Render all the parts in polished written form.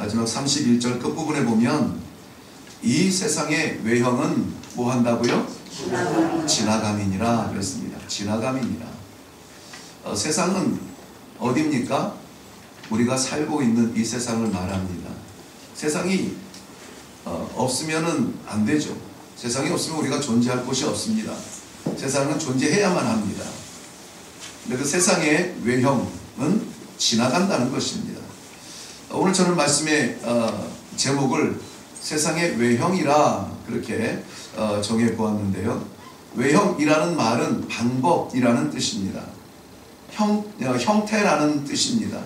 마지막 31절 끝부분에 보면 이 세상의 외형은 뭐 한다고요? 지나감이니라 그랬습니다. 지나감이니라. 세상은 어디입니까? 우리가 살고 있는 이 세상을 말합니다. 세상이 없으면은 안 되죠. 세상이 없으면 우리가 존재할 곳이 없습니다. 세상은 존재해야만 합니다. 근데 그 세상의 외형은 지나간다는 것입니다. 오늘 저는 말씀의 제목을 세상의 외형이라 그렇게 정해 보았는데요. 외형이라는 말은 방법이라는 뜻입니다. 형태라는 뜻입니다.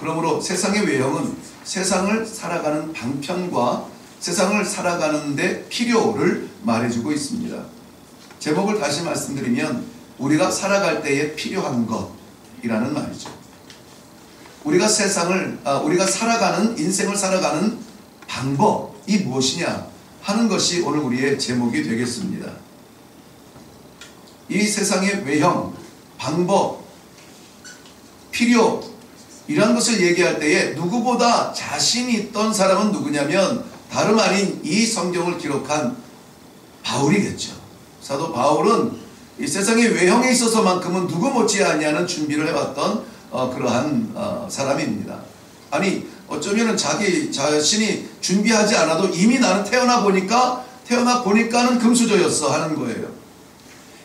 그러므로 세상의 외형은 세상을 살아가는 방편과 세상을 살아가는 데 필요를 말해주고 있습니다. 제목을 다시 말씀드리면 우리가 살아갈 때에 필요한 것이라는 말이죠. 우리가 우리가 살아가는 인생을 살아가는 방법이 무엇이냐 하는 것이 오늘 우리의 제목이 되겠습니다. 이 세상의 외형, 방법, 필요 이런 것을 얘기할 때에 누구보다 자신이 있던 사람은 누구냐면 다름 아닌 이 성경을 기록한 바울이겠죠. 사도 바울은 이 세상의 외형에 있어서만큼은 누구 못지않냐는 준비를 해왔던 그러한 사람입니다. 아니 어쩌면 자기 자신이 준비하지 않아도 이미 나는 태어나 보니까는 금수저였어 하는 거예요.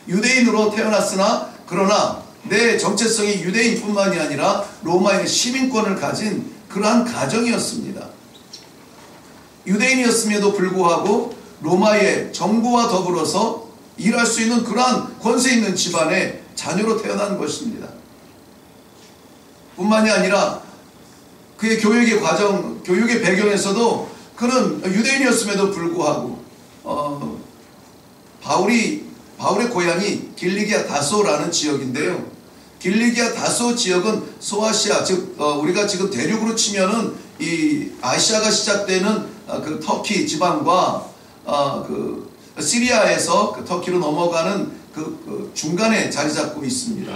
유대인으로 태어났으나 그러나 내 정체성이 유대인뿐만이 아니라 로마의 시민권을 가진 그러한 가정이었습니다. 유대인이었음에도 불구하고 로마의 정부와 더불어서 일할 수 있는 그러한 권세 있는 집안의 자녀로 태어난 것입니다. 뿐만이 아니라 그의 교육의 배경에서도 그는 유대인이었음에도 불구하고 바울의 고향이 길리기아 다소라는 지역인데요. 길리기아 다소 지역은 소아시아, 즉 우리가 지금 대륙으로 치면은 이 아시아가 시작되는 그 터키 지방과 그 시리아에서 그 터키로 넘어가는 그 중간에 자리 잡고 있습니다.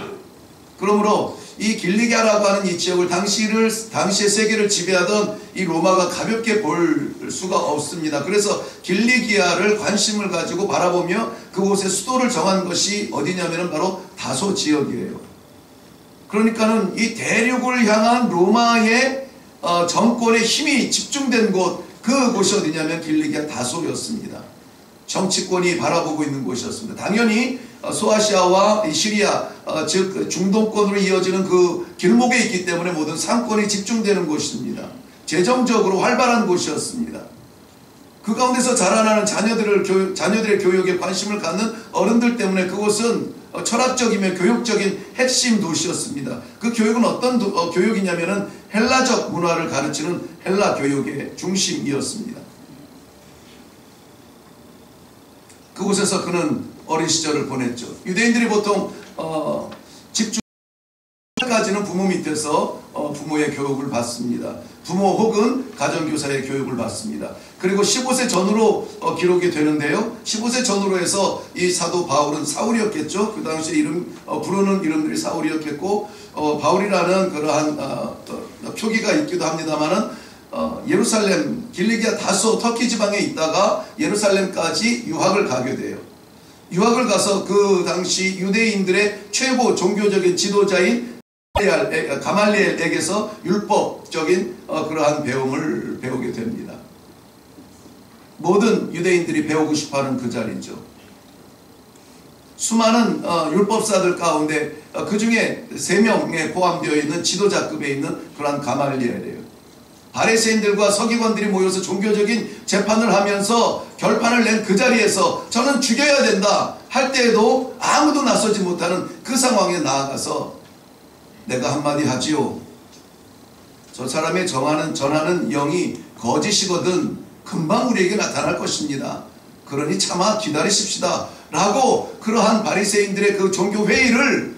그러므로 이 길리기아라고 하는 이 지역을 당시의 세계를 지배하던 이 로마가 가볍게 볼 수가 없습니다. 그래서 길리기아를 관심을 가지고 바라보며 그곳의 수도를 정한 것이 어디냐면은 바로 다소 지역이에요. 그러니까는 이 대륙을 향한 로마의 정권의 힘이 집중된 그곳이 어디냐면 길리기아 다소였습니다. 정치권이 바라보고 있는 곳이었습니다. 당연히 소아시아와 시리아, 즉 중동권으로 이어지는 그 길목에 있기 때문에 모든 상권이 집중되는 곳입니다. 재정적으로 활발한 곳이었습니다. 그 가운데서 자라나는 자녀들의 교육에 관심을 갖는 어른들 때문에 그곳은 철학적이며 교육적인 핵심 도시였습니다. 그 교육은 어떤 교육이냐면은 헬라적 문화를 가르치는 헬라 교육의 중심이었습니다. 그곳에서 그는 어린 시절을 보냈죠. 유대인들이 보통 집중까지는 부모 밑에서 부모의 교육을 받습니다. 부모 혹은 가정교사의 교육을 받습니다. 그리고 15세 전후로 기록이 되는데요. 15세 전후로 해서 이 사도 바울은 사울이었겠죠. 그 당시에 부르는 이름들이 사울이었겠고 바울이라는 그러한 표기가 있기도 합니다만은 예루살렘, 길리기아 다소 터키 지방에 있다가 예루살렘까지 유학을 가게 돼요. 유학을 가서 그 당시 유대인들의 최고 종교적인 지도자인 가말리엘에게서 율법적인 그러한 배움을 배우게 됩니다. 모든 유대인들이 배우고 싶어하는 그 자리죠. 수많은 율법사들 가운데 그 중에 3명에 포함되어 있는 지도자급에 있는 그러한 가말리엘이에요. 바리새인들과 서기관들이 모여서 종교적인 재판을 하면서 결판을 낸 그 자리에서 저는 죽여야 된다 할 때에도 아무도 나서지 못하는 그 상황에 나아가서 내가 한마디 하지요. 저 사람의 전하는 영이 거짓이거든 금방 우리에게 나타날 것입니다. 그러니 차마 기다리십시다 라고 그러한 바리새인들의 그 종교회의를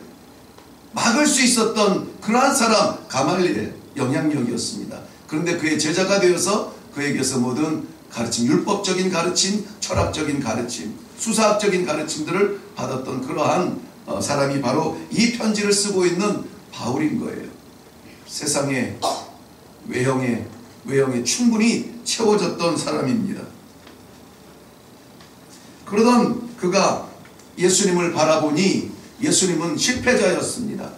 막을 수 있었던 그러한 사람 가말리엘 영향력이었습니다. 그런데 그의 제자가 되어서 그에게서 모든 가르침, 율법적인 가르침, 철학적인 가르침, 수사학적인 가르침들을 받았던 그러한 사람이 바로 이 편지를 쓰고 있는 바울인 거예요. 세상의 외형에 외형에 충분히 채워졌던 사람입니다. 그러던 그가 예수님을 바라보니 예수님은 실패자였습니다.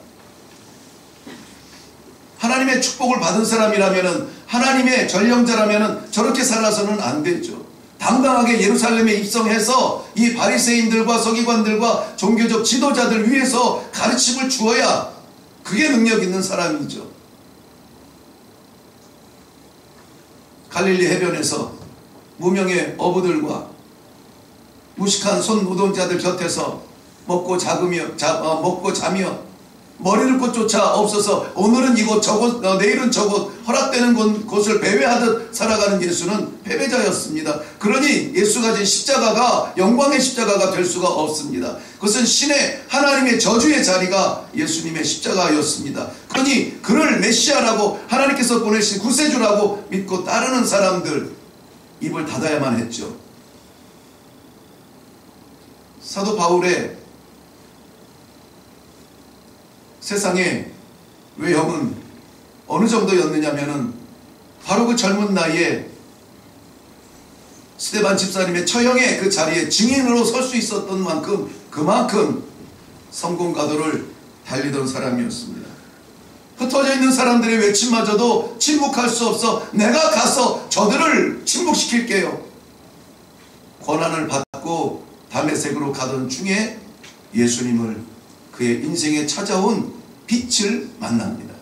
하나님의 축복을 받은 사람이라면, 하나님의 전령자라면 저렇게 살아서는 안 되죠. 당당하게 예루살렘에 입성해서 이 바리새인들과 서기관들과 종교적 지도자들 위해서 가르침을 주어야 그게 능력 있는 사람이죠. 갈릴리 해변에서 무명의 어부들과 무식한 손노동자들 곁에서 먹고 자며 머리를 곳조차 없어서 오늘은 이곳 저곳 내일은 저곳 허락되는 곳을 배회하듯 살아가는 예수는 패배자였습니다. 그러니 예수가 진 십자가가 영광의 십자가가 될 수가 없습니다. 그것은 신의 하나님의 저주의 자리가 예수님의 십자가였습니다. 그러니 그를 메시아라고 하나님께서 보내신 구세주라고 믿고 따르는 사람들 입을 닫아야만 했죠. 사도 바울의 세상의 외형은 어느 정도였느냐면은 바로 그 젊은 나이에 스데반 집사님의 처형의 그 자리에 증인으로 설 수 있었던 만큼 그만큼 성공가도를 달리던 사람이었습니다. 흩어져 있는 사람들의 외침마저도 침묵할 수 없어 내가 가서 저들을 침묵시킬게요. 권한을 받고 다메섹으로 가던 중에 예수님을 그의 인생에 찾아온 빛을 만납니다.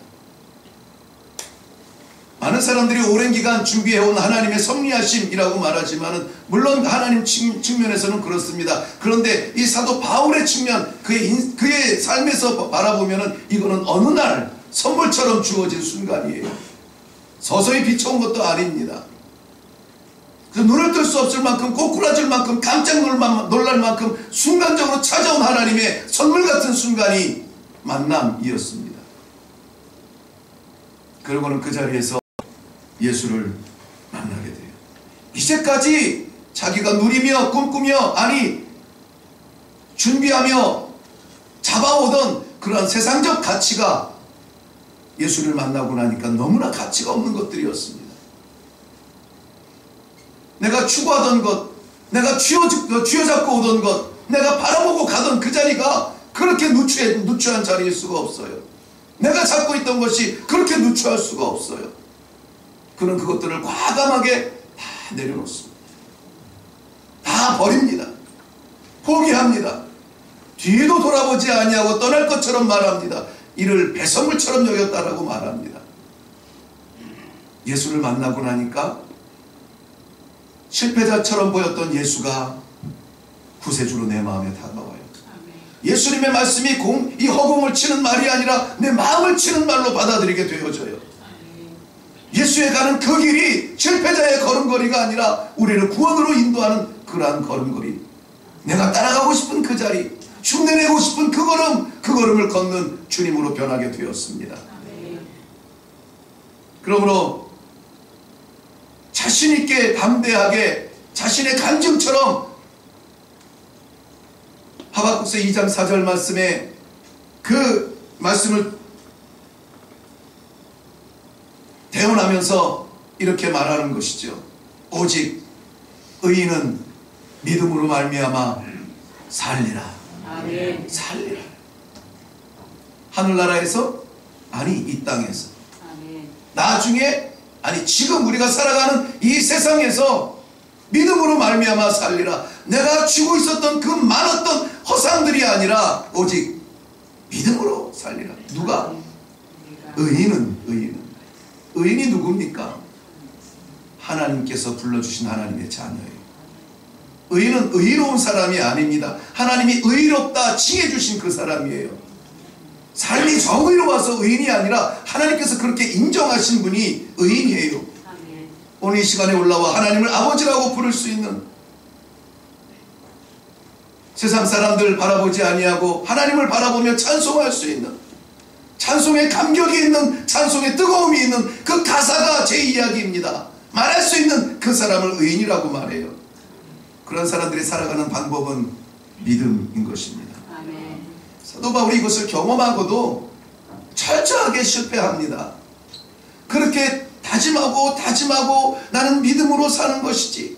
많은 사람들이 오랜 기간 준비해온 하나님의 섭리하심이라고 말하지만 물론 하나님 측면에서는 그렇습니다. 그런데 이 사도 바울의 측면 그의 삶에서 바라보면 이거는 어느 날 선물처럼 주어진 순간이에요. 서서히 비춰온 것도 아닙니다. 그 눈을 뜰 수 없을 만큼 꼬꾸라질 만큼 깜짝 놀랄 만큼 순간적으로 찾아온 하나님의 선물 같은 순간이 만남이었습니다. 그러고는 그 자리에서 예수를 만나게 돼요. 이제까지 자기가 누리며 꿈꾸며 준비하며 잡아오던 그러한 세상적 가치가 예수를 만나고 나니까 너무나 가치가 없는 것들이었습니다. 내가 추구하던 것, 내가 쥐어잡고 오던 것, 내가 바라보고 가던 그 자리가 그렇게 누추한 자리일 수가 없어요. 내가 잡고 있던 것이 그렇게 누추할 수가 없어요. 그는 그것들을 과감하게 다 내려놓습니다. 다 버립니다. 포기합니다. 뒤도 돌아보지 아니하고 떠날 것처럼 말합니다. 이를 배설물처럼 여겼다라고 말합니다. 예수를 만나고 나니까 실패자처럼 보였던 예수가 구세주로 내 마음에 다가와요. 예수님의 말씀이 이 허공을 치는 말이 아니라 내 마음을 치는 말로 받아들이게 되어져요. 예수에 가는 그 길이 실패자의 걸음걸이가 아니라 우리를 구원으로 인도하는 그러한 걸음걸이, 내가 따라가고 싶은 그 자리, 흉내내고 싶은 그 걸음을 걷는 주님으로 변하게 되었습니다. 그러므로 자신있게 담대하게 자신의 간증처럼 하박국서 2장 4절 말씀에 그 말씀을 대언하면서 이렇게 말하는 것이죠. 오직 의인은 믿음으로 말미암아 살리라. 아멘. 살리라. 하늘나라에서 아니 이 땅에서 아멘. 나중에 아니 지금 우리가 살아가는 이 세상에서 믿음으로 말미암아 살리라. 내가 쥐고 있었던 그 많았던 허상들이 아니라 오직 믿음으로 살리라. 누가? 의인이 누굽니까? 하나님께서 불러주신 하나님의 자녀예요. 의인은 의로운 사람이 아닙니다. 하나님이 의롭다 칭해주신 그 사람이에요. 삶이 정의로워서 의인이 아니라 하나님께서 그렇게 인정하신 분이 의인이에요. 오늘 이 시간에 올라와 하나님을 아버지라고 부를 수 있는, 세상 사람들 바라보지 아니하고 하나님을 바라보며 찬송할 수 있는, 찬송의 감격이 있는, 찬송의 뜨거움이 있는 그 가사가 제 이야기입니다. 말할 수 있는 그 사람을 의인이라고 말해요. 그런 사람들이 살아가는 방법은 믿음인 것입니다. 아멘. 사도 바울이 이것을 경험하고도 철저하게 실패합니다. 그렇게 다짐하고 나는 믿음으로 사는 것이지,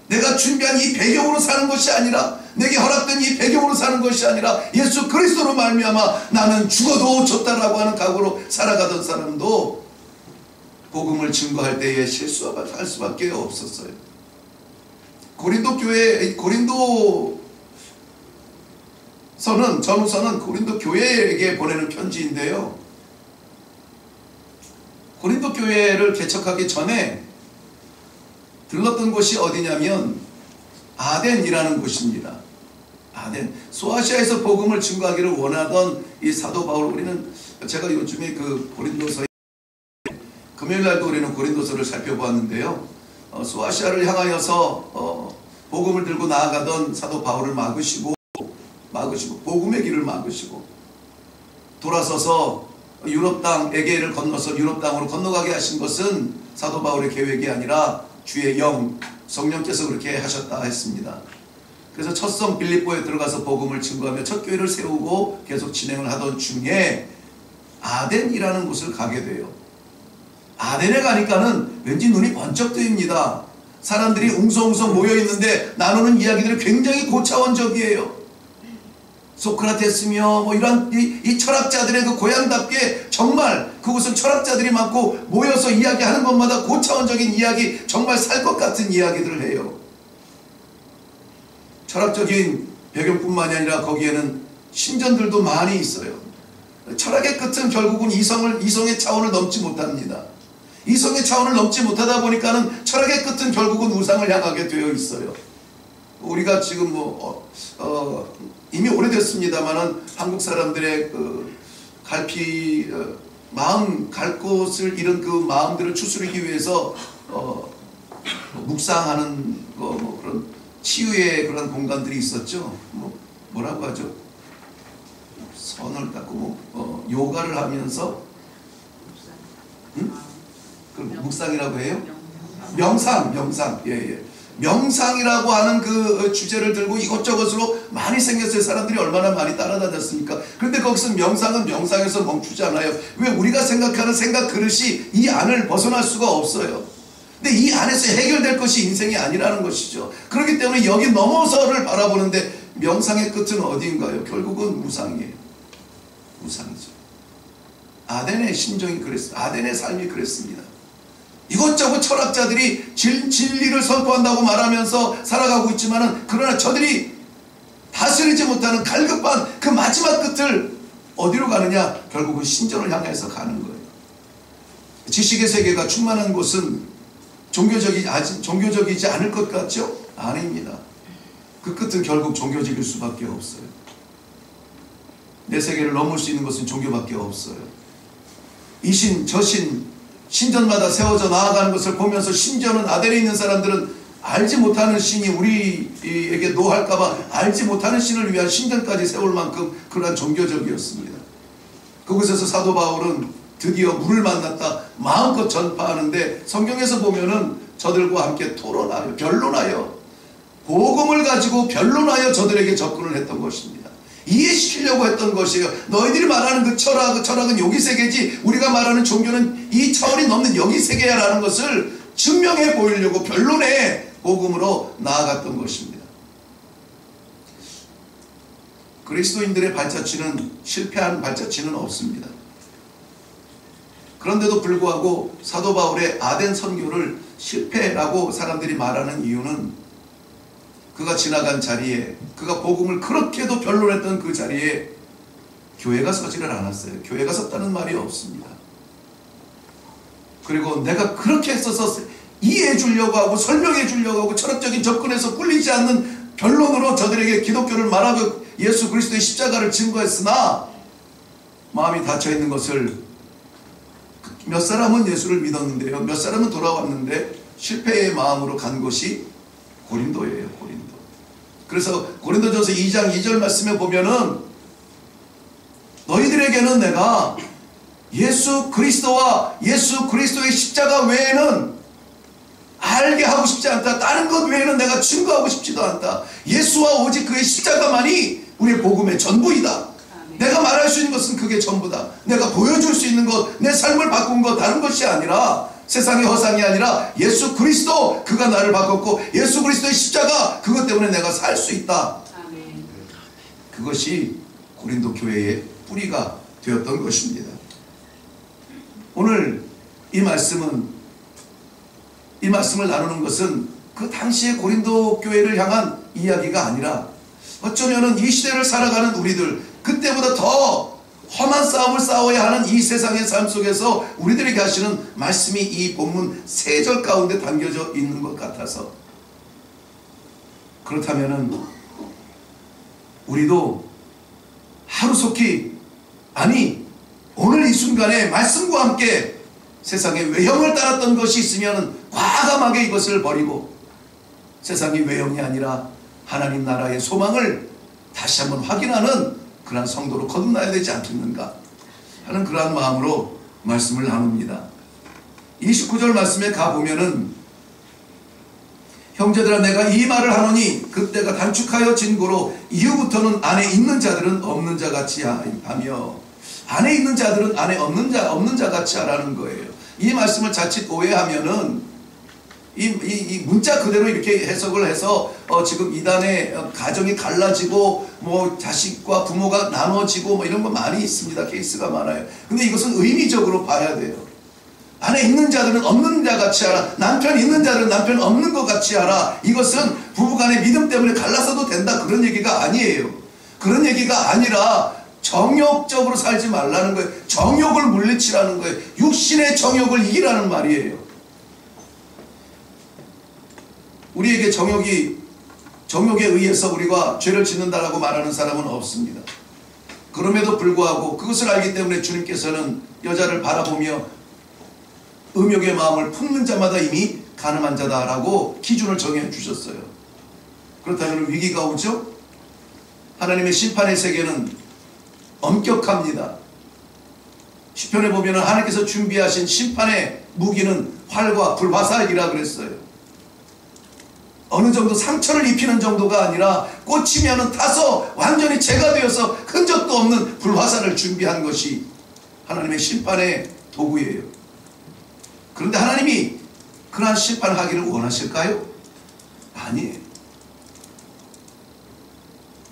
내가 준비한 이 배경으로 사는 것이 아니라, 내게 허락된 이 배경으로 사는 것이 아니라 예수 그리스도로 말미암아 나는 죽어도 좋다라고 하는 각오로 살아가던 사람도 복음을 증거할 때에 실수할 수밖에 없었어요. 전후서는 고린도 교회에게 보내는 편지인데요, 고린도 교회를 개척하기 전에 들렀던 곳이 어디냐면 아덴이라는 곳입니다. 아덴. 소아시아에서 복음을 증거하기를 원하던 이 사도 바울, 제가 요즘에 그 고린도서, 금요일날도 우리는 고린도서를 살펴보았는데요, 소아시아를 향하여서 복음을 들고 나아가던 사도 바울을 막으시고 복음의 길을 막으시고 돌아서서 유럽 땅, 에게를 건너서 유럽 땅으로 건너가게 하신 것은 사도 바울의 계획이 아니라 주의 영, 성령께서 그렇게 하셨다 했습니다. 그래서 첫 성 빌립보에 들어가서 복음을 증거하며 첫 교회를 세우고 계속 진행을 하던 중에 아덴이라는 곳을 가게 돼요. 아덴에 가니까는 왠지 눈이 번쩍 뜨입니다. 사람들이 웅성웅성 모여있는데 나누는 이야기들이 굉장히 고차원적이에요. 소크라테스며 이런 이 철학자들의 그 고향답게 정말 그곳은 철학자들이 많고 모여서 이야기하는 것마다 고차원적인 이야기, 정말 살 것 같은 이야기들을 해요. 철학적인 배경뿐만이 아니라 거기에는 신전들도 많이 있어요. 철학의 끝은 결국은 이성의 차원을 넘지 못합니다. 이성의 차원을 넘지 못하다 보니까는 철학의 끝은 결국은 우상을 향하게 되어 있어요. 우리가 지금 이미 오래됐습니다만은 한국 사람들의 마음 갈 곳을 잃은 그 마음들을 추스르기 위해서 묵상하는 그런 치유의 그런 공간들이 있었죠. 뭐라고 하죠? 선을 닦고 요가를 하면서 묵상이라고 해요? 명상. 예. 명상이라고 하는 그 주제를 들고 이것저것으로 많이 생겼어요. 사람들이 얼마나 많이 따라다녔습니까? 그런데 거기서 명상은 명상에서 멈추지 않아요. 왜? 우리가 생각하는 생각 그릇이 이 안을 벗어날 수가 없어요. 근데 이 안에서 해결될 것이 인생이 아니라는 것이죠. 그렇기 때문에 여기 넘어서를 바라보는데 명상의 끝은 어디인가요? 결국은 우상이에요. 우상이죠. 아덴의 심정이 그랬어요. 아덴의 삶이 그랬습니다. 이것저것 철학자들이 진리를 선포한다고 말하면서 살아가고 있지만은, 그러나 저들이 다스리지 못하는 갈급한 그 마지막 끝을 어디로 가느냐? 결국은 신전을 향해서 가는 거예요. 지식의 세계가 충만한 곳은 종교적이지 않을 것 같죠? 아닙니다. 그 끝은 결국 종교적일 수밖에 없어요. 내 세계를 넘을 수 있는 것은 종교밖에 없어요. 이 신, 저 신, 신전마다 세워져 나아가는 것을 보면서, 심지어는 아덴에 있는 사람들은 알지 못하는 신이 우리에게 노할까봐 알지 못하는 신을 위한 신전까지 세울 만큼 그러한 종교적이었습니다. 그곳에서 사도 바울은 드디어 물을 만났다 마음껏 전파하는데, 성경에서 보면은 저들과 함께 토론하여, 변론하여, 복음을 가지고 변론하여 저들에게 접근을 했던 것입니다. 이해시키려고 했던 것이에요. 너희들이 말하는 그 철학은 여기 세계지, 우리가 말하는 종교는 이 차원이 넘는 여기 세계야 라는 것을 증명해 보이려고 변론의 복음으로 나아갔던 것입니다. 그리스도인들의 발자취는, 실패한 발자취는 없습니다. 그런데도 불구하고 사도 바울의 아덴 선교를 실패라고 사람들이 말하는 이유는, 그가 지나간 자리에, 그가 복음을 그렇게도 변론했던 그 자리에 교회가 서지를 않았어요. 교회가 섰다는 말이 없습니다. 그리고 내가 그렇게 했어서 이해해 주려고 하고 설명해 주려고 하고 철학적인 접근에서 꿀리지 않는 변론으로 저들에게 기독교를 말하고 예수 그리스도의 십자가를 증거했으나, 마음이 닫혀있는 것을, 몇 사람은 예수를 믿었는데요, 몇 사람은 돌아왔는데 실패의 마음으로 간 곳이 고린도예요. 고린도. 그래서 고린도전서 2장 2절 말씀에 보면은, 너희들에게는 내가 예수 그리스도와 예수 그리스도의 십자가 외에는 알게 하고 싶지 않다. 다른 것 외에는 내가 증거하고 싶지도 않다. 예수와 오직 그의 십자가만이 우리의 복음의 전부이다. 내가 말할 수 있는 것은 그게 전부다. 내가 보여줄 수 있는 것, 내 삶을 바꾼 것, 다른 것이 아니라 세상의 허상이 아니라 예수 그리스도, 그가 나를 바꿨고 예수 그리스도의 십자가, 그것 때문에 내가 살 수 있다. 아멘. 그것이 고린도 교회의 뿌리가 되었던 것입니다. 오늘 이 말씀을 나누는 것은 그 당시의 고린도 교회를 향한 이야기가 아니라 어쩌면은 이 시대를 살아가는 우리들, 그때보다 더 험한 싸움을 싸워야 하는 이 세상의 삶 속에서 우리들에게 하시는 말씀이 이 본문 3절 가운데 담겨져 있는 것 같아서, 그렇다면은 우리도 하루속히, 아니 오늘 이 순간에 말씀과 함께 세상의 외형을 따랐던 것이 있으면 과감하게 이것을 버리고 세상의 외형이 아니라 하나님 나라의 소망을 다시 한번 확인하는 그러한 성도로 거듭나야 되지 않겠는가 하는 그러한 마음으로 말씀을 나눕니다. 29절 말씀에 가보면은 형제들아 내가 이 말을 하노니 그때가 단축하여 진고로 이후부터는 안에 있는 자들은 없는 자 같이 하며, 안에 있는 자들은 안에 없는 자 같이 하라는 거예요. 이 말씀을 자칫 오해하면은 이 문자 그대로 이렇게 해석을 해서 지금 이단의 가정이 갈라지고 뭐 자식과 부모가 나눠지고 뭐 이런 거 많이 있습니다. 케이스가 많아요. 근데 이것은 의미적으로 봐야 돼요. 안에 있는 자들은 없는 자 같이 하라. 남편 있는 자들은 남편 없는 것 같이 하라. 이것은 부부간의 믿음 때문에 갈라서도 된다, 그런 얘기가 아니에요. 그런 얘기가 아니라 정욕적으로 살지 말라는 거예요. 정욕을 물리치라는 거예요. 육신의 정욕을 이기라는 말이에요. 우리에게 정욕에 의해서 우리가 죄를 짓는다라고 말하는 사람은 없습니다. 그럼에도 불구하고 그것을 알기 때문에 주님께서는 여자를 바라보며 음욕의 마음을 품는 자마다 이미 가늠한 자다라고 기준을 정해 주셨어요. 그렇다면 위기가 오죠? 하나님의 심판의 세계는 엄격합니다. 시편에 보면 하나님께서 준비하신 심판의 무기는 활과 불화살이라 그랬어요. 어느 정도 상처를 입히는 정도가 아니라 꽂히면 타서 완전히 재가 되어서 흔적도 없는 불화살을 준비한 것이 하나님의 심판의 도구예요. 그런데 하나님이 그러한 심판을 하기를 원하실까요? 아니에요.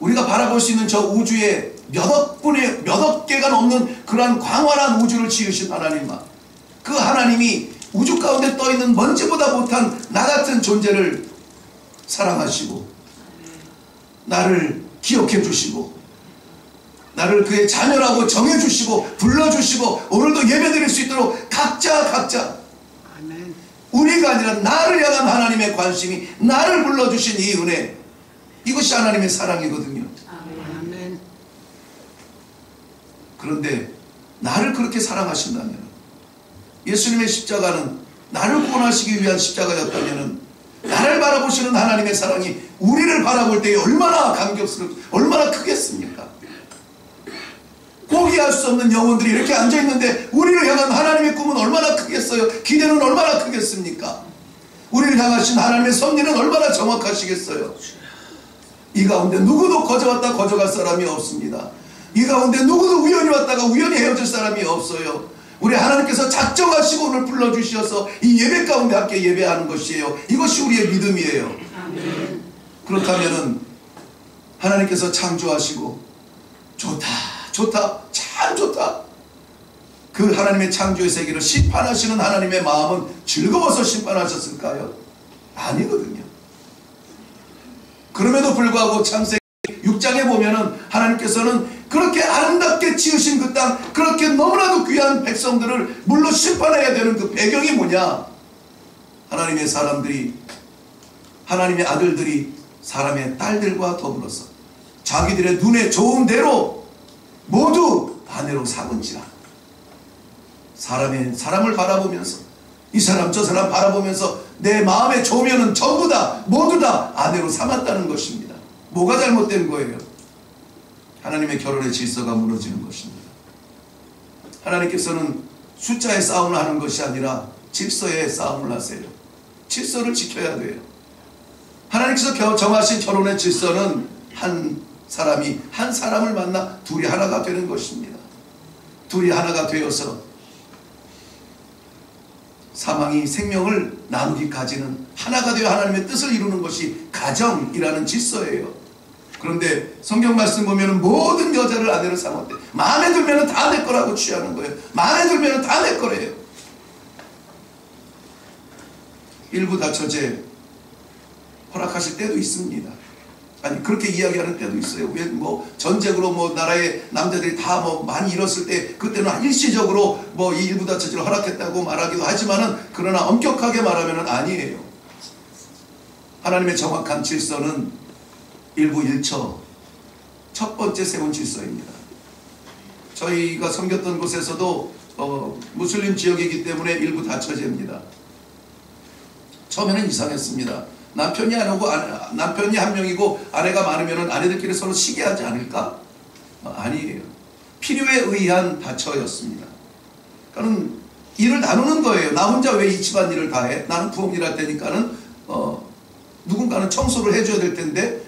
우리가 바라볼 수 있는 저 우주에 몇억 개가 넘는 그러한 광활한 우주를 지으신 하나님만, 그 하나님이 우주 가운데 떠있는 먼지보다 못한 나 같은 존재를 사랑하시고 나를 기억해 주시고 나를 그의 자녀라고 정해주시고 불러주시고 오늘도 예배드릴 수 있도록 각자 우리가 아니라 나를 향한 하나님의 관심이, 나를 불러주신 이 은혜, 이것이 하나님의 사랑이거든요. 아멘. 그런데 나를 그렇게 사랑하신다면, 예수님의 십자가는 나를 구원하시기 위한 십자가였다면, 나를 바라보시는 하나님의 사랑이 우리를 바라볼 때에 얼마나 감격스럽고 얼마나 크겠습니까? 포기할 수 없는 영혼들이 이렇게 앉아있는데 우리를 향한 하나님의 꿈은 얼마나 크겠어요? 기대는 얼마나 크겠습니까? 우리를 향하신 하나님의 섭리는 얼마나 정확하시겠어요? 이 가운데 누구도 거저왔다 거저갈 사람이 없습니다. 이 가운데 누구도 우연히 왔다가 우연히 헤어질 사람이 없어요. 우리 하나님께서 작정하시고 오늘 불러주셔서 이 예배 가운데 함께 예배하는 것이에요. 이것이 우리의 믿음이에요. 아멘. 그렇다면은 하나님께서 창조하시고 좋다 참 좋다, 그 하나님의 창조의 세계를 심판하시는 하나님의 마음은 즐거워서 심판하셨을까요? 아니거든요. 그럼에도 불구하고 창세기 6장에 보면은 하나님께서는 그렇게 아름답게 지으신 그 땅, 그렇게 너무나도 귀한 백성들을 물로 심판해야 되는 그 배경이 뭐냐? 하나님의 사람들이, 하나님의 아들들이 사람의 딸들과 더불어서 자기들의 눈에 좋은 대로 모두 아내로 삼은지라. 사람을 바라보면서, 이 사람 저 사람 바라보면서 내 마음에 좋으면은 전부 다 모두 다 아내로 삼았다는 것입니다. 뭐가 잘못된 거예요? 하나님의 결혼의 질서가 무너지는 것입니다. 하나님께서는 숫자의 싸움을 하는 것이 아니라 질서의 싸움을 하세요. 질서를 지켜야 돼요. 하나님께서 정하신 결혼의 질서는 한 사람이 한 사람을 만나 둘이 하나가 되는 것입니다. 둘이 하나가 되어서 사망이 생명을 나누기까지는 하나가 되어 하나님의 뜻을 이루는 것이 가정이라는 질서예요. 그런데 성경 말씀 보면 모든 여자를 아내로 삼았대. 마음에 들면 다 내 거라고 취하는 거예요. 마음에 들면 다 내 거래요. 일부 다처제 허락하실 때도 있습니다. 아니 그렇게 이야기하는 때도 있어요. 왜 뭐 전쟁으로 뭐 나라의 남자들이 다 뭐 많이 잃었을 때 그때는 일시적으로 뭐 이 일부 다처제를 허락했다고 말하기도 하지만은 그러나 엄격하게 말하면은 아니에요. 하나님의 정확한 질서는 일부 일처 첫 번째 세운 질서입니다. 저희가 섬겼던 곳에서도 무슬림 지역이기 때문에 일부 다처제입니다. 처음에는 이상했습니다. 남편이 안 오고 남편이 한 명이고 아내가 많으면 아내들끼리 서로 시기하지 않을까? 아니에요. 필요에 의한 다처였습니다. 그러니까 일을 나누는 거예요. 나 혼자 왜 이 집안 일을 다 해? 나는 부엌일 할 테니까는 누군가는 청소를 해줘야 될 텐데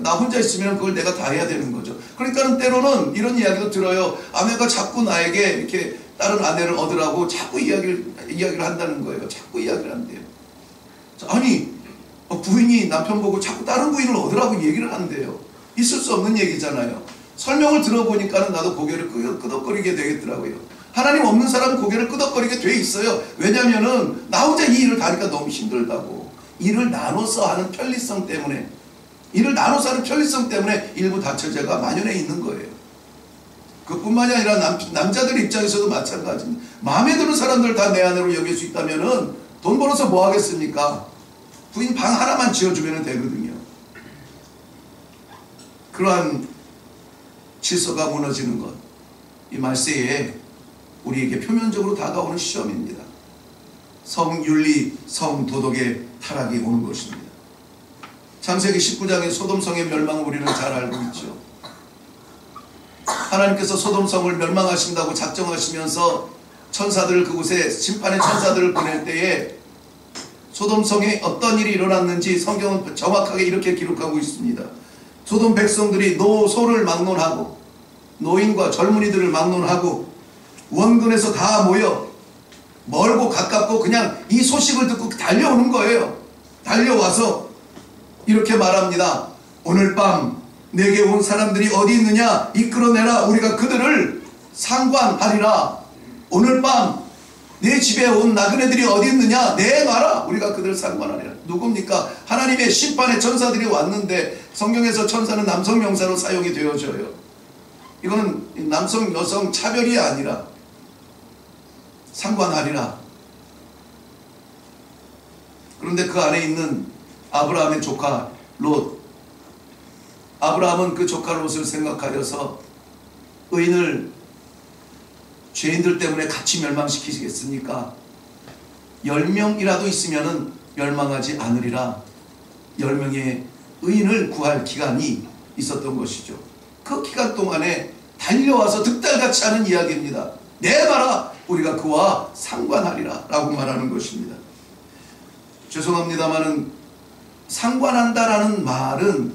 나 혼자 있으면 그걸 내가 다 해야 되는 거죠. 그러니까는 때로는 이런 이야기도 들어요. 아내가 자꾸 나에게 이렇게 다른 아내를 얻으라고 자꾸 이야기를 한다는 거예요. 자꾸 이야기를 한대요. 아니 부인이 남편 보고 자꾸 다른 부인을 얻으라고 얘기를 한대요. 있을 수 없는 얘기잖아요. 설명을 들어보니까는 나도 고개를 끄덕거리게 되겠더라고요. 하나님 없는 사람은 고개를 끄덕거리게 돼 있어요. 왜냐면은 나 혼자 이 일을 다 하니까 너무 힘들다고. 일을 나눠서 하는 편리성 때문에 일부 다처제가 만연해 있는 거예요. 그뿐만이 아니라 남자들 입장에서도 마찬가지입니다. 마음에 드는 사람들 다 내 아내로 여길 수 있다면은 돈 벌어서 뭐 하겠습니까? 부인 방 하나만 지어주면 되거든요. 그러한 질서가 무너지는 것, 이 말세에 우리에게 표면적으로 다가오는 시험입니다. 성윤리, 성도덕의 타락이 오는 것입니다. 창세기 19장의 소돔성의 멸망을 우리는 잘 알고 있죠. 하나님께서 소돔성을 멸망하신다고 작정하시면서 천사들을 그곳에 심판의 천사들을 보낼 때에 소돔성에 어떤 일이 일어났는지 성경은 정확하게 이렇게 기록하고 있습니다. 소돔 백성들이 소를 막론하고 노인과 젊은이들을 막론하고 원근에서 다 모여 멀고 가깝고 그냥 이 소식을 듣고 달려오는 거예요. 달려와서 이렇게 말합니다. 오늘 밤 내게 온 사람들이 어디 있느냐 이끌어내라. 우리가 그들을 상관하리라. 오늘 밤 내 집에 온 나그네들이 어디 있느냐 내놔라. 우리가 그들을 상관하리라. 누굽니까? 하나님의 심판의 천사들이 왔는데 성경에서 천사는 남성 명사로 사용이 되어져요. 이거는 남성 여성 차별이 아니라 상관하리라. 그런데 그 안에 있는 아브라함의 조카 롯, 아브라함은 그 조카 롯을 생각하여서 의인을 죄인들 때문에 같이 멸망시키시겠습니까? 10명이라도 있으면 멸망하지 않으리라. 10명의 의인을 구할 기간이 있었던 것이죠. 그 기간 동안에 달려와서 득달같이 하는 이야기입니다. 내봐라. 우리가 그와 상관하리라 라고 말하는 것입니다. 죄송합니다마는 상관한다는 말은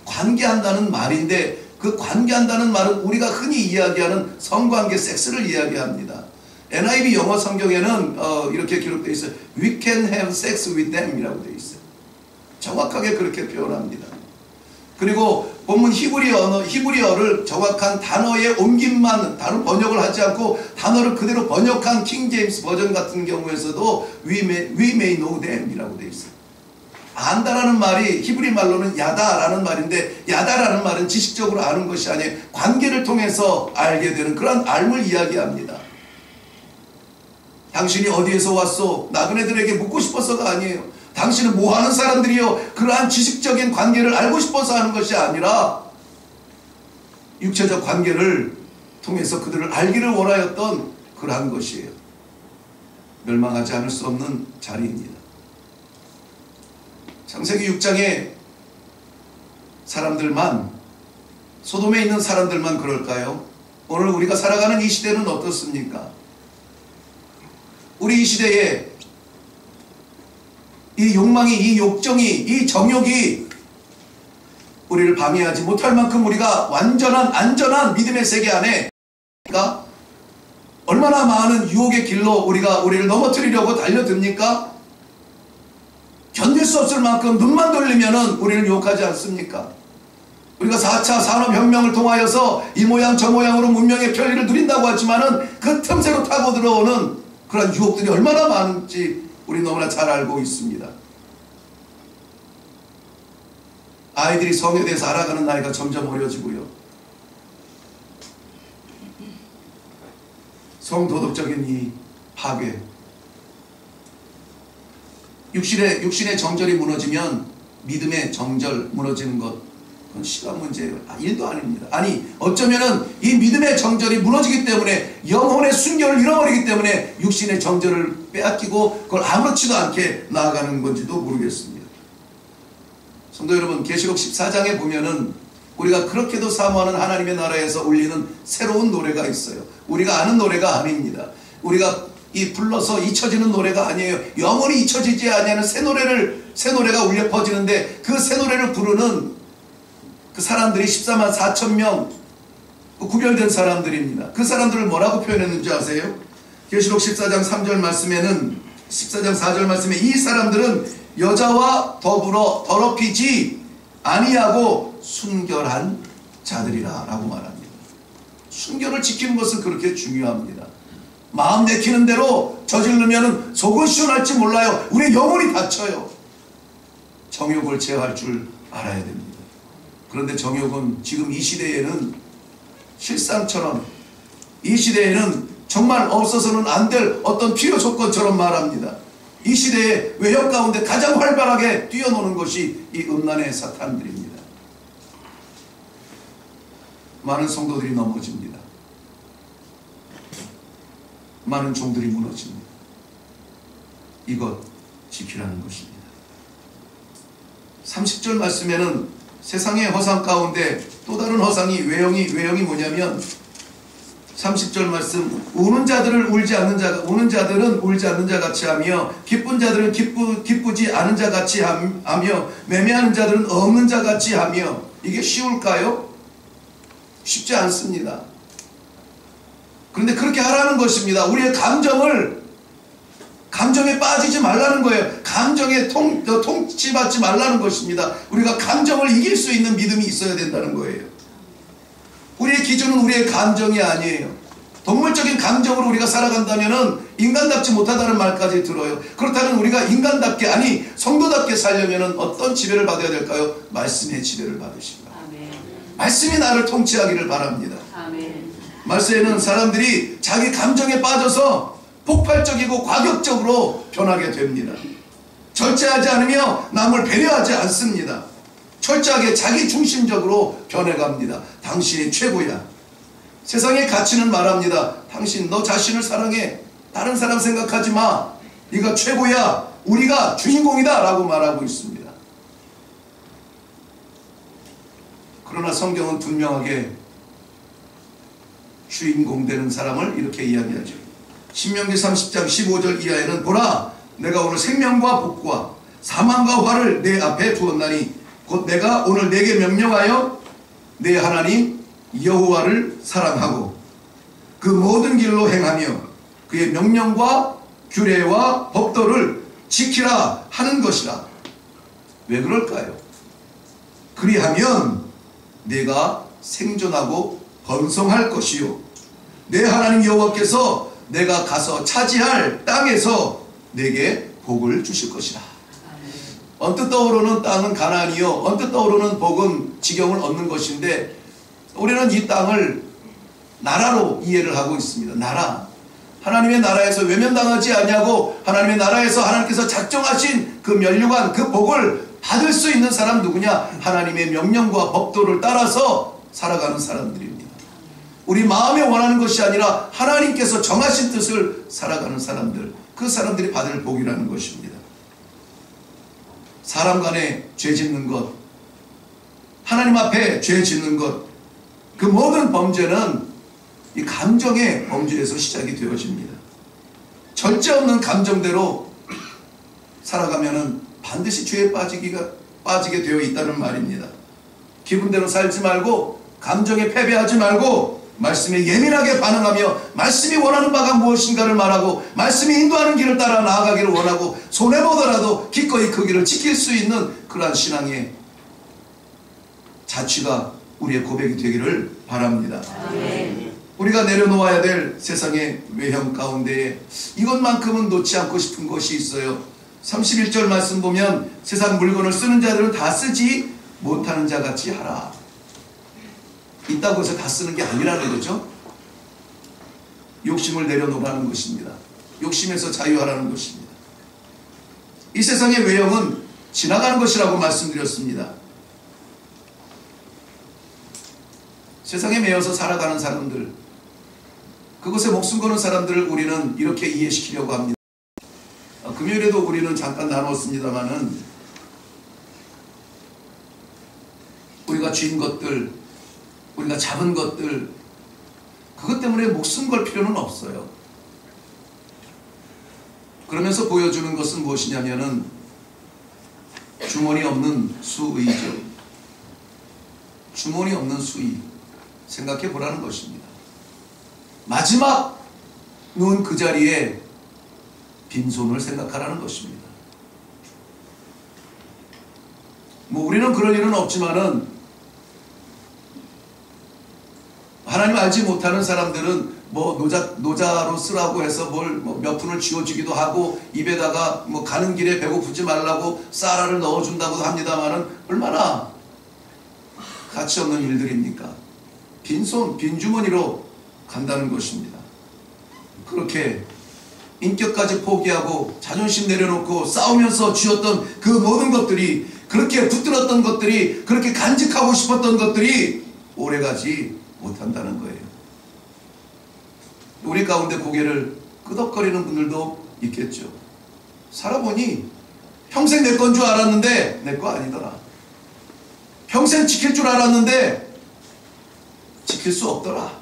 관계한다는 말인데 그 관계한다는 말은 우리가 흔히 이야기하는 성관계 섹스를 이야기합니다. NIV 영어 성경에는 이렇게 기록되어 있어요. We can have sex with them 이라고 되어 있어요. 정확하게 그렇게 표현합니다. 그리고 본문 히브리어를 정확한 단어의 옮김만 다른 번역을 하지 않고 단어를 그대로 번역한 킹 제임스 버전 같은 경우에서도 we may know them 이라고 되어 있어요. 안다라는 말이 히브리 말로는 야다라는 말인데 야다라는 말은 지식적으로 아는 것이 아니에요. 관계를 통해서 알게 되는 그런 알물 이야기합니다. 당신이 어디에서 왔소? 나그네들에게 묻고 싶어서가 아니에요. 당신은 뭐하는 사람들이요? 그러한 지식적인 관계를 알고 싶어서 하는 것이 아니라 육체적 관계를 통해서 그들을 알기를 원하였던 그러한 것이에요. 멸망하지 않을 수 없는 자리입니다. 창세기 6장에 사람들만, 소돔에 있는 사람들만 그럴까요? 오늘 우리가 살아가는 이 시대는 어떻습니까? 우리 이 시대에 이 욕망이, 이 욕정이, 이 정욕이 우리를 방해하지 못할 만큼 우리가 완전한 안전한 믿음의 세계 안에 얼마나 얼마나 많은 유혹의 길로 우리를 넘어뜨리려고 달려듭니까? 견딜 수 없을 만큼 눈만 돌리면은 우리를 유혹하지 않습니까? 우리가 4차 산업혁명을 통하여서 이 모양 저 모양으로 문명의 편리를 누린다고 하지만은 그 틈새로 타고 들어오는 그런 유혹들이 얼마나 많은지 우리 너무나 잘 알고 있습니다. 아이들이 성에 대해서 알아가는 나이가 점점 어려지고요. 성도덕적인 이 파괴, 육신의 정절이 무너지면 믿음의 정절 무너지는 것, 그건 시간 문제예요. 일도 아닙니다. 아니, 어쩌면은 이 믿음의 정절이 무너지기 때문에 영혼의 순결을 잃어버리기 때문에 육신의 정절을 빼앗기고 그걸 아무렇지도 않게 나아가는 건지도 모르겠습니다. 성도 여러분, 계시록 14장에 보면은 우리가 그렇게도 사모하는 하나님의 나라에서 울리는 새로운 노래가 있어요. 우리가 아는 노래가 아닙니다. 우리가 불러서 잊혀지는 노래가 아니에요. 영원히 잊혀지지 아니하는 새 노래가 울려 퍼지는데, 그 새 노래를 부르는 그 사람들이 14만 4천 명 구별된 사람들입니다. 그 사람들을 뭐라고 표현했는지 아세요? 계시록 14장 3절 말씀에는, 14장 4절 말씀에 이 사람들은 여자와 더불어 더럽히지 아니하고 순결한 자들이라 라고 말합니다. 순결을 지키는 것은 그렇게 중요합니다. 마음 내키는 대로 저지르면 속은 시원할지 몰라요. 우리의 영혼이 다쳐요. 정욕을 제어할 줄 알아야 됩니다. 그런데 정욕은 지금 이 시대에는 실상처럼, 이 시대에는 정말 없어서는 안 될 어떤 필요 조건처럼 말합니다. 이 시대의 외형 가운데 가장 활발하게 뛰어노는 것이 이 음란의 사탄들입니다. 많은 성도들이 넘어집니다. 많은 종들이 무너집니다. 이것 지키라는 것입니다. 30절 말씀에는 세상의 허상 가운데 또 다른 허상이, 외형이 뭐냐면 30절 말씀, 우는 자들은 울지 않는 자 같이 하며 기쁜 자들은 기쁘지 않은 자 같이 하며 매매하는 자들은 없는 자 같이 하며. 이게 쉬울까요? 쉽지 않습니다. 그런데 그렇게 하라는 것입니다. 우리의 감정에 빠지지 말라는 거예요. 감정에 통치받지 말라는 것입니다. 우리가 감정을 이길 수 있는 믿음이 있어야 된다는 거예요. 우리의 기준은 우리의 감정이 아니에요. 동물적인 감정으로 우리가 살아간다면은 인간답지 못하다는 말까지 들어요. 그렇다면 우리가 인간답게, 아니 성도답게 살려면은 어떤 지배를 받아야 될까요? 말씀의 지배를 받으십니다. 아멘. 말씀이 나를 통치하기를 바랍니다. 아멘. 말씀에는 사람들이 자기 감정에 빠져서 폭발적이고 과격적으로 변하게 됩니다. 절제하지 않으며 남을 배려하지 않습니다. 철저하게 자기 중심적으로 변해갑니다. 당신이 최고야. 세상의 가치는 말합니다. 당신 너 자신을 사랑해. 다른 사람 생각하지 마. 네가 최고야. 우리가 주인공이다 라고 말하고 있습니다. 그러나 성경은 분명하게 주인공 되는 사람을 이렇게 이야기하죠. 신명기 30장 15절 이하에는 보라, 내가 오늘 생명과 복과 사망과 화를 내 앞에 두었나니 곧 내가 오늘 내게 명령하여 내 하나님 여호와를 사랑하고 그 모든 길로 행하며 그의 명령과 규례와 법도를 지키라 하는 것이라. 왜 그럴까요? 그리하면 내가 생존하고 번성할 것이요 내 하나님 여호와께서 내가 가서 차지할 땅에서 내게 복을 주실 것이라. 언뜻 떠오르는 땅은 가나안이요 언뜻 떠오르는 복은 지경을 얻는 것인데, 우리는 이 땅을 나라로 이해를 하고 있습니다. 나라, 하나님의 나라에서 외면당하지 않냐고, 하나님의 나라에서 하나님께서 작정하신 그 면류관, 그 복을 받을 수 있는 사람 누구냐? 하나님의 명령과 법도를 따라서 살아가는 사람들입니다. 우리 마음에 원하는 것이 아니라 하나님께서 정하신 뜻을 살아가는 사람들, 그 사람들이 받을 복이라는 것입니다. 사람 간에 죄 짓는 것, 하나님 앞에 죄 짓는 것, 그 모든 범죄는 이 감정의 범죄에서 시작이 되어집니다. 절제 없는 감정대로 살아가면은 반드시 죄에 빠지게 되어 있다는 말입니다. 기분대로 살지 말고, 감정에 패배하지 말고, 말씀에 예민하게 반응하며 말씀이 원하는 바가 무엇인가를 말하고 말씀이 인도하는 길을 따라 나아가기를 원하고 손해보더라도 기꺼이 그 길을 지킬 수 있는 그러한 신앙의 자취가 우리의 고백이 되기를 바랍니다. 아멘. 우리가 내려놓아야 될 세상의 외형 가운데에 이것만큼은 놓지 않고 싶은 것이 있어요. 31절 말씀 보면 세상 물건을 쓰는 자들은 다 쓰지 못하는 자 같이 하라. 있다고 해서 다 쓰는 게 아니라는 거죠. 욕심을 내려놓으라는 것입니다. 욕심에서 자유하라는 것입니다. 이 세상의 외형은 지나가는 것이라고 말씀드렸습니다. 세상에 매여서 살아가는 사람들, 그것에 목숨 거는 사람들을 우리는 이렇게 이해시키려고 합니다. 금요일에도 우리는 잠깐 나눴습니다마는 우리가 쥔 것들, 우리가 잡은 것들, 그것 때문에 목숨 걸 필요는 없어요. 그러면서 보여주는 것은 무엇이냐면은 주머니 없는 수의죠. 주머니 없는 수의. 생각해 보라는 것입니다. 마지막 누운 그 자리에 빈손을 생각하라는 것입니다. 뭐 우리는 그럴 일은 없지만은 하나님 알지 못하는 사람들은 뭐 노자로 쓰라고 해서 뭐 몇 푼을 쥐어주기도 하고 입에다가 뭐 가는 길에 배고프지 말라고 쌀알을 넣어준다고도 합니다만은 얼마나 가치 없는 일들입니까? 빈손, 빈주머니로 간다는 것입니다. 그렇게 인격까지 포기하고 자존심 내려놓고 싸우면서 쥐었던 그 모든 것들이, 그렇게 붙들었던 것들이, 그렇게 간직하고 싶었던 것들이 오래가지 못한다는 거예요. 우리 가운데 고개를 끄덕거리는 분들도 있겠죠. 살아보니 평생 내 건 줄 알았는데 내 거 아니더라. 평생 지킬 줄 알았는데 지킬 수 없더라.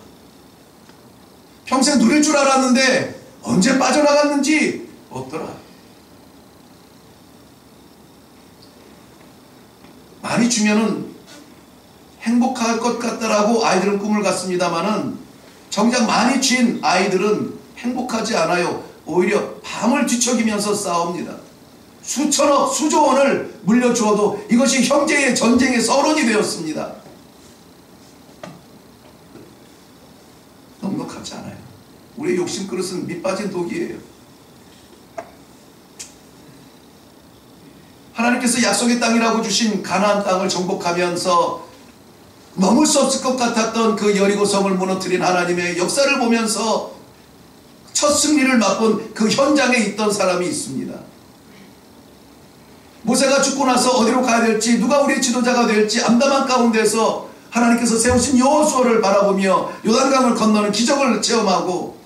평생 누릴 줄 알았는데 언제 빠져나갔는지 없더라. 많이 주면은 행복할 것 같다라고 아이들은 꿈을 갖습니다만은 정작 많이 쥔 아이들은 행복하지 않아요. 오히려 밤을 뒤척이면서 싸웁니다. 수천억, 수조 원을 물려주어도 이것이 형제의 전쟁의 서론이 되었습니다. 넉넉하지 않아요. 우리의 욕심 그릇은 밑빠진 독이에요. 하나님께서 약속의 땅이라고 주신 가나안 땅을 정복하면서 넘을 수 없을 것 같았던 그 여리고성을 무너뜨린 하나님의 역사를 보면서 첫 승리를 맛본 그 현장에 있던 사람이 있습니다. 모세가 죽고 나서 어디로 가야 될지, 누가 우리의 지도자가 될지 암담한 가운데서 하나님께서 세우신 여호수아를 바라보며 요단강을 건너는 기적을 체험하고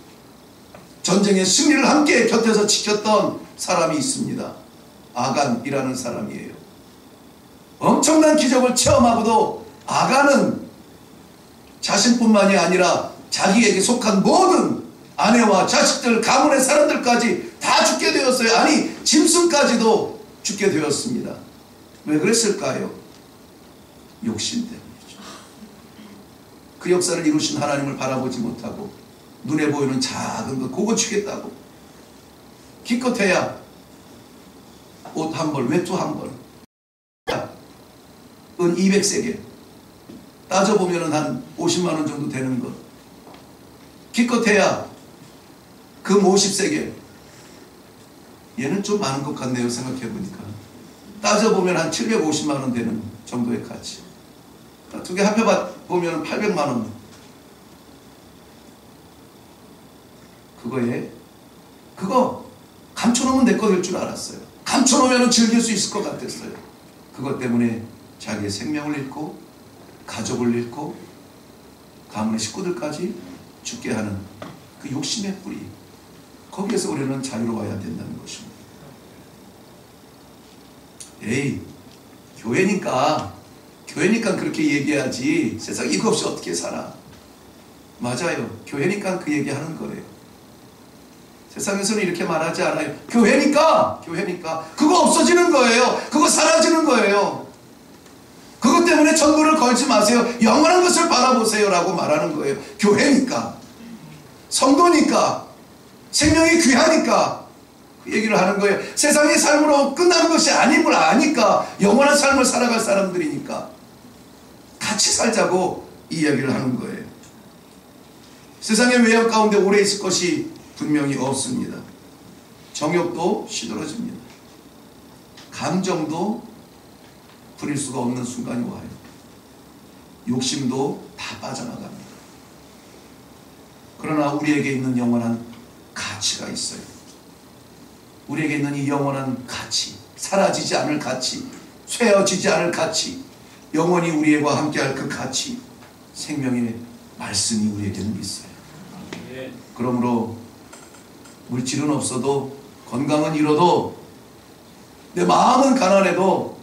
전쟁의 승리를 함께 곁에서 지켰던 사람이 있습니다. 아간이라는 사람이에요. 엄청난 기적을 체험하고도 아간은 자신뿐만이 아니라 자기에게 속한 모든 아내와 자식들, 가문의 사람들까지 다 죽게 되었어요. 아니, 짐승까지도 죽게 되었습니다. 왜 그랬을까요? 욕심 때문이죠. 그 역사를 이루신 하나님을 바라보지 못하고 눈에 보이는 작은 것 그거 주겠다고 기껏해야 옷 한 벌, 외투 한 벌, 은 200세겔 따져보면 한 50만원 정도 되는 것, 기껏해야 금 50세겔, 얘는 좀 많은 것 같네요. 생각해보니까 따져보면 한 750만원 되는 정도의 가치, 두 개 합해보면 800만원. 그거 감춰놓으면 내 거 될 줄 알았어요. 감춰놓으면 즐길 수 있을 것 같았어요. 그것 때문에 자기의 생명을 잃고 가족을 잃고 가문의 식구들까지 죽게 하는 그 욕심의 뿌리, 거기에서 우리는 자유로워야 된다는 것입니다. 에이, 교회니까 그렇게 얘기하지 세상 이거 없이 어떻게 살아. 맞아요. 교회니까 그 얘기하는 거예요. 세상에서는 이렇게 말하지 않아요. 교회니까 그거 없어지는 거예요. 그거 사라지는 거예요. 그것 때문에 전부를 걸지 마세요. 영원한 것을 바라보세요 라고 말하는 거예요. 교회니까, 성도니까, 생명이 귀하니까 그 얘기를 하는 거예요. 세상의 삶으로 끝나는 것이 아님을 아니까, 영원한 삶을 살아갈 사람들이니까 같이 살자고 이 이야기를 하는 거예요. 세상의 외형 가운데 오래 있을 것이 분명히 없습니다. 정욕도 시들어집니다. 감정도 부릴 수가 없는 순간이 와요. 욕심도 다 빠져나갑니다. 그러나 우리에게 있는 영원한 가치가 있어요. 우리에게 있는 이 영원한 가치, 사라지지 않을 가치, 쇠어지지 않을 가치, 영원히 우리와 함께할 그 가치, 생명의 말씀이 우리에게는 있어요. 그러므로 물질은 없어도, 건강은 잃어도, 내 마음은 가난해도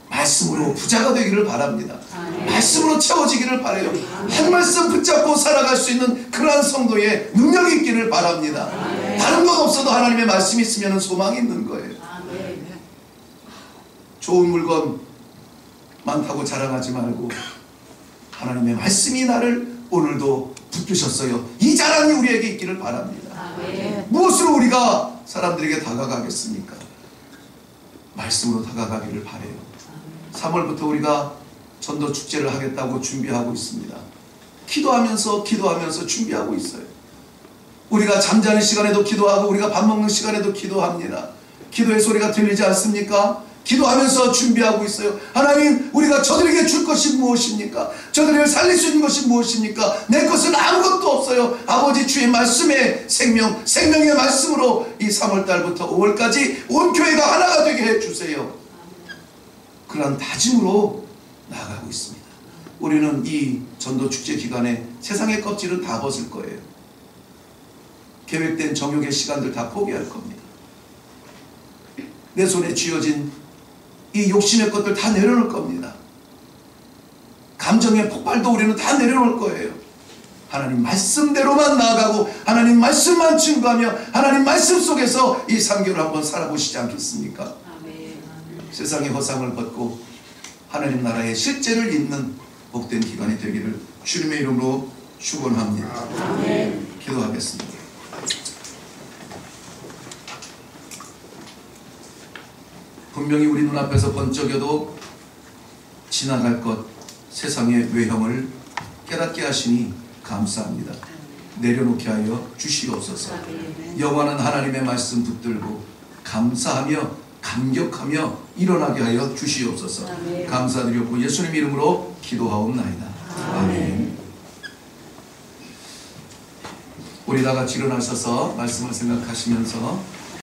말씀으로 부자가 되기를 바랍니다. 말씀으로 채워지기를 바라요. 한 말씀 붙잡고 살아갈 수 있는 그러한 성도의 능력이 있기를 바랍니다. 다른 것 없어도 하나님의 말씀이 있으면 소망이 있는 거예요. 좋은 물건 많다고 자랑하지 말고, 하나님의 말씀이 나를 오늘도 붙드셨어요. 이 자랑이 우리에게 있기를 바랍니다. 무엇으로 우리가 사람들에게 다가가겠습니까? 말씀으로 다가가기를 바라요. 3월부터 우리가 전도 축제를 하겠다고 준비하고 있습니다. 기도하면서 준비하고 있어요. 우리가 잠자는 시간에도 기도하고, 우리가 밥 먹는 시간에도 기도합니다. 기도의 소리가 들리지 않습니까? 기도하면서 준비하고 있어요. 하나님, 우리가 저들에게 줄 것이 무엇입니까? 저들을 살릴 수 있는 것이 무엇입니까? 내 것은 아무것도 없어요. 아버지, 주의 말씀의 생명의 말씀으로 이 3월달부터 5월까지 온 교회가 하나가 되게 해주세요. 그런 다짐으로 나아가고 있습니다. 우리는 이 전도축제 기간에 세상의 껍질은 다 벗을 거예요. 계획된 정욕의 시간들 다 포기할 겁니다. 내 손에 쥐어진 이 욕심의 것들 다 내려놓을 겁니다. 감정의 폭발도 우리는 다 내려놓을 거예요. 하나님 말씀대로만 나아가고, 하나님 말씀만 증거하며, 하나님 말씀 속에서 이 3개월 한번 살아보시지 않겠습니까? 세상의 허상을 벗고 하나님 나라의 실제를 잇는 복된 기간이 되기를 주님의 이름으로 축원합니다. 기도하겠습니다. 분명히 우리 눈앞에서 번쩍여도 지나갈 것, 세상의 외형을 깨닫게 하시니 감사합니다. 내려놓게 하여 주시옵소서. 영원한 하나님의 말씀 붙들고 감사하며 감격하며 일어나게 하여 주시옵소서. 감사드렸고 예수님 이름으로 기도하옵나이다. 아멘. 우리 다 같이 일어나셔서 말씀을 생각하시면서